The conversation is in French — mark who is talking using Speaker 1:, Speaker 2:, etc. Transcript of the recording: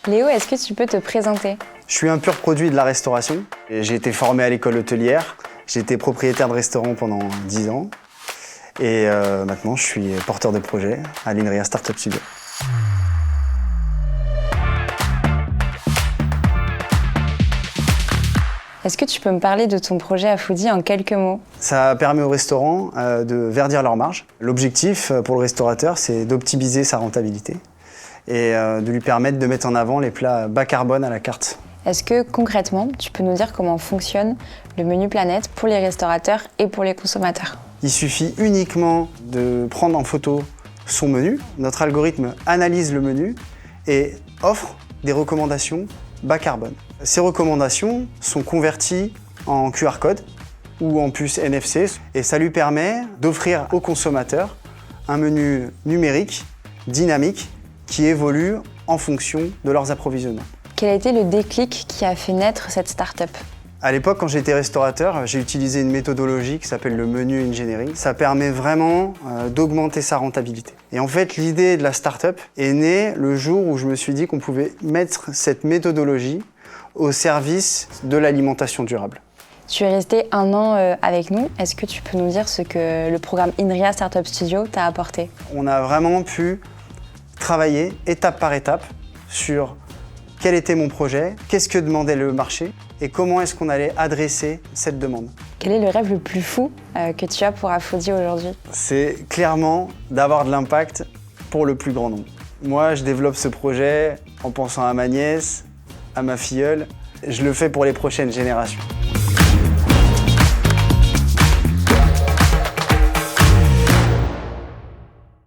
Speaker 1: Léo, est-ce que tu peux te présenter?
Speaker 2: Je suis un pur produit de la restauration. J'ai été formé à l'école hôtelière. J'ai été propriétaire de restaurant pendant 10 ans. Et maintenant, je suis porteur de projet à l'INRIA Startup Studio.
Speaker 1: Est-ce que tu peux me parler de ton projet à Foodie en quelques mots?
Speaker 2: Ça permet aux restaurants de verdir leur marge. L'objectif pour le restaurateur, c'est d'optimiser sa rentabilité et de lui permettre de mettre en avant les plats bas carbone à la carte.
Speaker 1: Est-ce que concrètement, tu peux nous dire comment fonctionne le menu Planète pour les restaurateurs et pour les consommateurs?
Speaker 2: Il suffit uniquement de prendre en photo son menu. Notre algorithme analyse le menu et offre des recommandations bas carbone. Ces recommandations sont converties en QR code ou en puce NFC et ça lui permet d'offrir aux consommateurs un menu numérique, dynamique, qui évolue en fonction de leurs approvisionnements.
Speaker 1: Quel a été le déclic qui a fait naître cette start-up?
Speaker 2: À l'époque, quand j'étais restaurateur, j'ai utilisé une méthodologie qui s'appelle le menu engineering. Ça permet vraiment d'augmenter sa rentabilité. Et en fait, l'idée de la start-up est née le jour où je me suis dit qu'on pouvait mettre cette méthodologie au service de l'alimentation durable.
Speaker 1: Tu es resté 1 an avec nous. Est-ce que tu peux nous dire ce que le programme INRIA Startup Studio t'a apporté?
Speaker 2: On a vraiment pu travailler étape par étape sur quel était mon projet, qu'est-ce que demandait le marché et comment est-ce qu'on allait adresser cette demande.
Speaker 1: Quel est le rêve le plus fou que tu as pour Foodie aujourd'hui?
Speaker 2: C'est clairement d'avoir de l'impact pour le plus grand nombre. Moi, je développe ce projet en pensant à ma nièce, à ma filleule. Je le fais pour les prochaines générations.